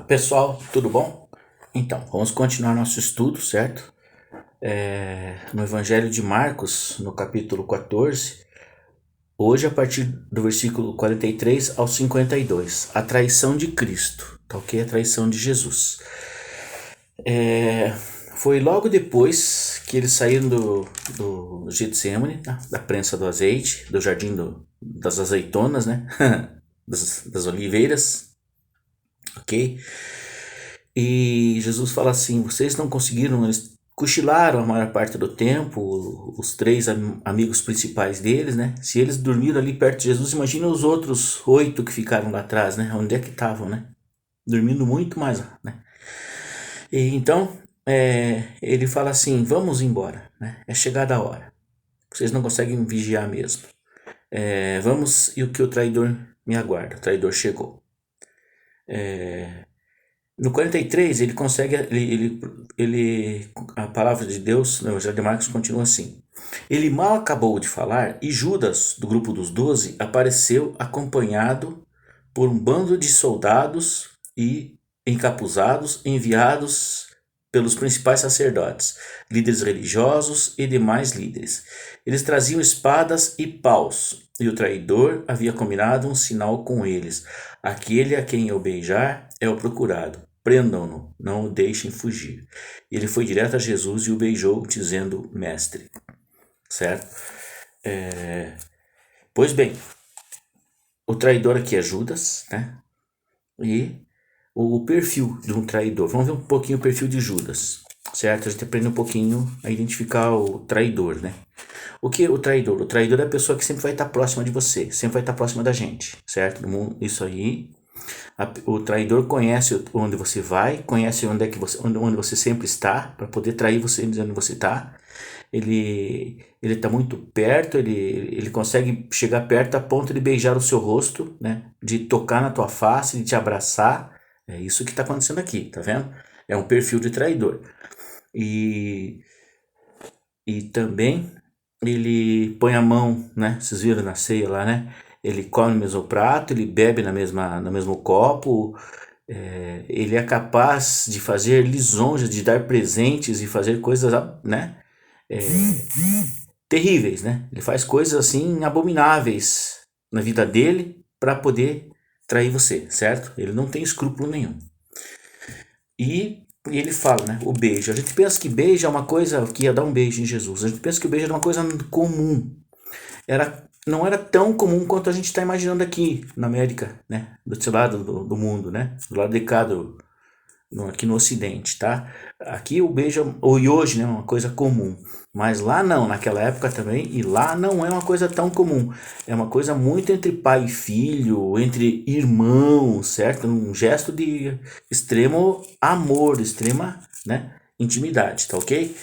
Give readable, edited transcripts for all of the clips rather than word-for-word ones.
Pessoal, tudo bom? Então, vamos continuar nosso estudo, certo? No Evangelho de Marcos, no capítulo 14, hoje a partir do versículo 43 ao 52, a traição de Cristo, tá ok? A traição de Jesus. Foi logo depois que eles saíram do Getsemane, da prensa do azeite, do jardim das azeitonas, né? das oliveiras, ok? E Jesus fala assim: vocês não conseguiram, eles cochilaram a maior parte do tempo, os três amigos principais deles, né? Se eles dormiram ali perto de Jesus, imagina os outros 8 que ficaram lá atrás, né? Onde é que estavam, né? Dormindo muito mais, né? E então, ele fala assim: vamos embora, né? É chegada a hora. Vocês não conseguem vigiar mesmo. Vamos, e o que o traidor me aguarda. O traidor chegou. No 43, ele consegue. A palavra de Deus no Evangelho de Marcos continua assim: ele mal acabou de falar e Judas, do grupo dos 12, apareceu acompanhado por um bando de soldados e encapuzados enviados pelos principais sacerdotes, líderes religiosos e demais líderes. Eles traziam espadas e paus, e o traidor havia combinado um sinal com eles: aquele a quem eu beijar é o procurado. Prendam-no, não o deixem fugir. Ele foi direto a Jesus e o beijou, dizendo: Mestre. Certo? Pois bem, o traidor aqui é Judas, né? E o perfil de um traidor. Vamos ver um pouquinho o perfil de Judas, certo? A gente aprende um pouquinho a identificar o traidor, né? O que é o traidor? O traidor é a pessoa que sempre vai estar próxima de você, sempre vai estar próxima da gente, certo? Isso aí. O traidor conhece onde você vai, conhece onde você sempre está, para poder trair você dizendo onde você está. Ele está muito perto, ele consegue chegar perto a ponto de beijar o seu rosto, né? De tocar na tua face, de te abraçar. É isso que está acontecendo aqui, tá vendo? É um perfil de traidor. E, e também ele põe a mão, né? Vocês viram na ceia lá, né? Ele come no mesmo prato, ele bebe no mesmo copo. Ele é capaz de fazer lisonjas, de dar presentes e fazer coisas, né? Terríveis, né? Ele faz coisas assim abomináveis na vida dele para poder trair você, certo? Ele não tem escrúpulo nenhum. E ele fala, né? O beijo. A gente pensa que beijo é uma coisa que ia dar um beijo em Jesus. A gente pensa que o beijo era uma coisa comum. Não era tão comum quanto a gente está imaginando aqui na América, né? Do outro lado do mundo, né? Do lado de cá aqui no Ocidente, tá? Aqui o beijo, e hoje, né, é uma coisa comum. Mas lá não, naquela época também, e lá não é uma coisa tão comum. É uma coisa muito entre pai e filho, entre irmãos, certo? Um gesto de extremo amor, extrema, né, intimidade, tá ok?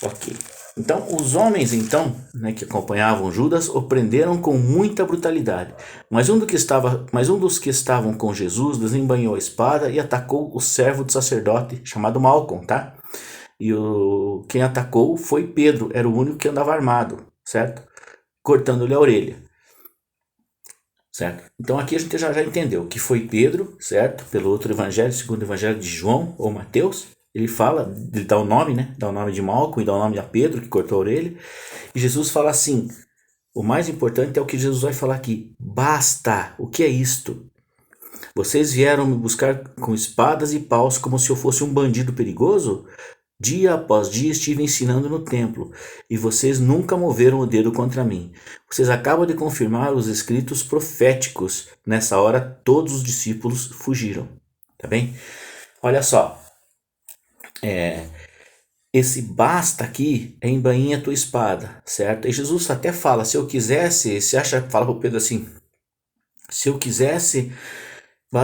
Ok. Então, os homens, então, né, que acompanhavam Judas, o prenderam com muita brutalidade. Mas um dos que estavam com Jesus desembanhou a espada e atacou o servo do sacerdote, chamado Malcom, tá? Quem atacou foi Pedro, era o único que andava armado, certo? Cortando-lhe a orelha, certo? Então aqui a gente já entendeu que foi Pedro, certo? Pelo outro evangelho, segundo o evangelho de João ou Mateus, ele fala, ele dá o nome, né? Dá o nome de Malco e dá o nome a Pedro, que cortou a orelha. E Jesus fala assim: o mais importante é o que Jesus vai falar aqui. Basta! O que é isto? Vocês vieram me buscar com espadas e paus como se eu fosse um bandido perigoso? Dia após dia estive ensinando no templo, e vocês nunca moveram o dedo contra mim. Vocês acabam de confirmar os escritos proféticos. Nessa hora, todos os discípulos fugiram. Tá bem? Olha só, esse basta aqui é embainha a tua espada, certo? E Jesus até fala, se eu quisesse, fala para o Pedro assim, se eu quisesse,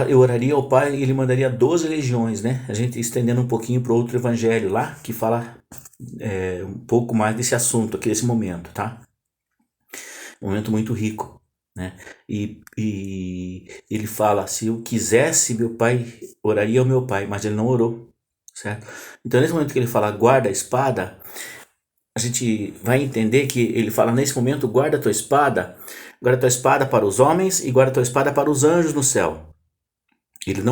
eu oraria ao Pai e ele mandaria 12 legiões, né? A gente estendendo um pouquinho para outro evangelho lá, que fala um pouco mais desse assunto aqui, desse momento, tá? Um momento muito rico, né? E ele fala, se eu quisesse, meu pai, oraria ao meu pai, mas ele não orou, certo? Então nesse momento que ele fala, guarda a espada, a gente vai entender que ele fala nesse momento, guarda a tua espada para os homens e guarda a tua espada para os anjos no céu. Ele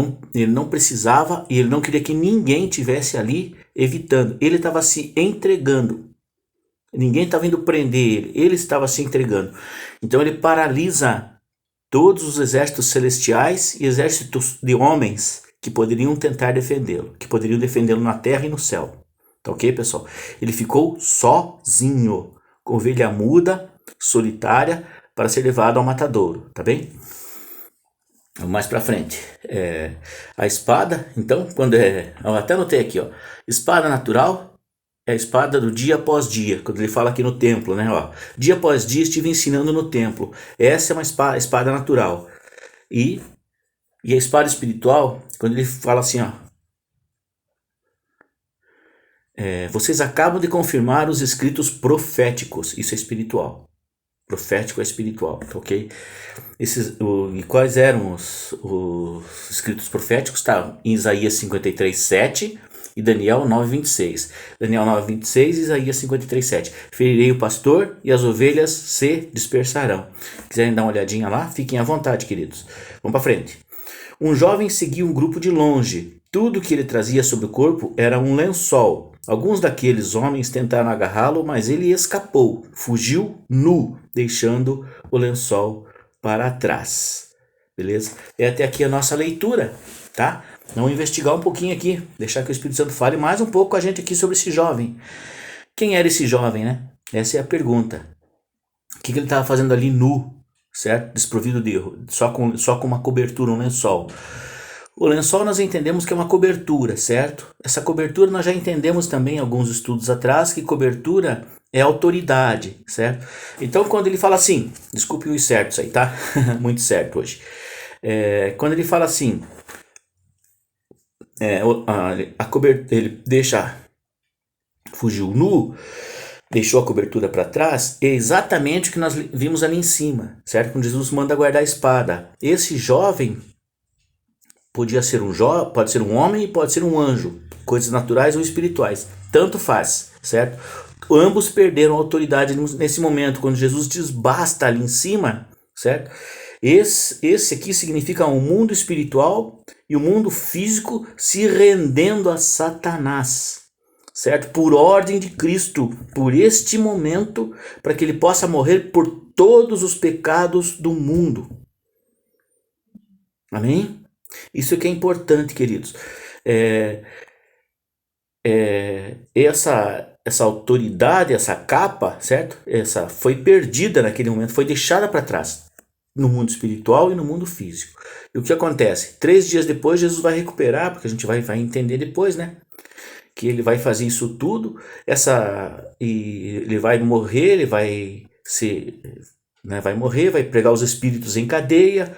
não precisava e ele não queria que ninguém tivesse ali evitando. Ele estava se entregando. Ninguém estava indo prender ele. Ele estava se entregando. Então ele paralisa todos os exércitos celestiais e exércitos de homens que poderiam tentar defendê-lo, que poderiam defendê-lo na terra e no céu. Tá ok, pessoal? Ele ficou sozinho, com ovelha muda, solitária, para ser levado ao matadouro, tá bem? Mais pra frente. A espada, então, eu até anotei aqui, ó. Espada natural é a espada do dia após dia, quando ele fala aqui no templo, né? Ó, dia após dia estive ensinando no templo. Essa é uma espada natural. E a espada espiritual, quando ele fala assim, ó. Vocês acabam de confirmar os escritos proféticos. Isso é espiritual. Profético é espiritual, tá ok? E quais eram os escritos proféticos? Tá, em Isaías 53:7 e Daniel 9:26. Daniel 9:26 e Isaías 53:7. Ferirei o pastor e as ovelhas se dispersarão. Quiserem dar uma olhadinha lá, fiquem à vontade, queridos. Vamos para frente. Um jovem seguia um grupo de longe. Tudo que ele trazia sobre o corpo era um lençol. Alguns daqueles homens tentaram agarrá-lo, mas ele escapou, fugiu nu, deixando o lençol para trás. Beleza? Até aqui a nossa leitura, tá? Vamos investigar um pouquinho aqui, deixar que o Espírito Santo fale mais um pouco com a gente aqui sobre esse jovem. Quem era esse jovem, né? Essa é a pergunta. O que ele estava fazendo ali nu, certo? Desprovido de só com uma cobertura, um lençol. O lençol nós entendemos que é uma cobertura, certo? Essa cobertura nós já entendemos também em alguns estudos atrás que cobertura é autoridade, certo? Então quando ele fala assim, desculpe os certos aí, tá? Muito certo hoje. Quando ele fala assim, a cobertura, ele fugiu nu, deixou a cobertura para trás, é exatamente o que nós vimos ali em cima, certo? Quando Jesus manda guardar a espada. Esse jovem pode ser um homem e pode ser um anjo, coisas naturais ou espirituais, tanto faz, certo? Ambos perderam a autoridade nesse momento, quando Jesus diz basta ali em cima, certo? Esse aqui significa o mundo espiritual e o mundo físico se rendendo a Satanás, certo? Por ordem de Cristo, por este momento, para que ele possa morrer por todos os pecados do mundo. Amém? Isso que é importante, queridos. Essa autoridade, essa capa, certo? Essa foi perdida naquele momento, foi deixada para trás no mundo espiritual e no mundo físico. E o que acontece? 3 dias depois Jesus vai recuperar, porque a gente vai entender depois, né? Que ele vai fazer isso tudo, e ele vai morrer, ele vai ser, né, vai morrer, vai pregar os espíritos em cadeia,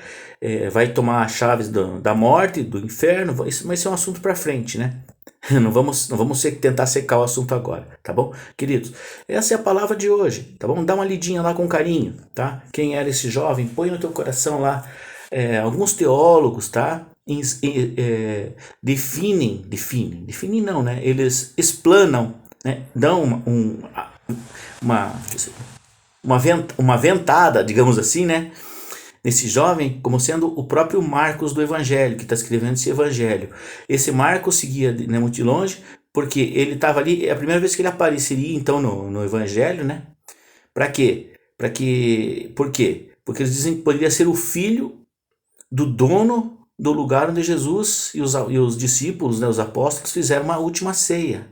vai tomar as chaves da morte, do inferno, mas isso é um assunto para frente, né? Não vamos tentar secar o assunto agora, tá bom? Queridos, essa é a palavra de hoje, tá bom? Dá uma lidinha lá com carinho, tá? Quem era esse jovem? Põe no teu coração lá. Alguns teólogos, tá? Definem não, né? Eles explanam, né? Dão uma ventada, digamos assim, né? Nesse jovem, como sendo o próprio Marcos do Evangelho, que está escrevendo esse Evangelho. Esse Marcos seguia, né, muito de longe, porque ele estava ali, é a primeira vez que ele apareceria, então, no Evangelho, né? Para quê? Por quê? Porque eles dizem que poderia ser o filho do dono do lugar onde Jesus e os discípulos, né, os apóstolos, fizeram uma última ceia.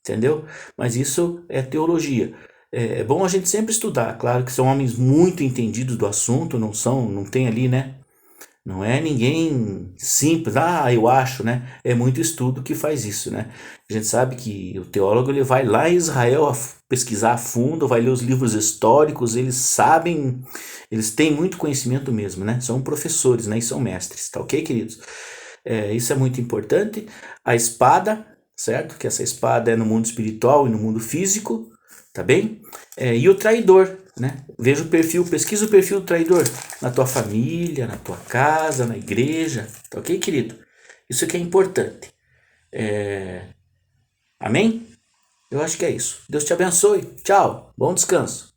Entendeu? Mas isso é teologia. É bom a gente sempre estudar. Claro que são homens muito entendidos do assunto, não tem ali, né? Não é ninguém simples, eu acho, né? É muito estudo que faz isso, né? A gente sabe que o teólogo ele vai lá em Israel pesquisar a fundo, vai ler os livros históricos, eles sabem, eles têm muito conhecimento mesmo, né? São professores, né? E são mestres, tá ok, queridos? Isso é muito importante. A espada, certo? Que essa espada é no mundo espiritual e no mundo físico, tá bem? E o traidor, né? Veja o perfil, pesquisa o perfil do traidor na tua família, na tua casa, na igreja, tá ok, querido? Isso que é importante. Amém? Eu acho que é isso. Deus te abençoe. Tchau. Bom descanso.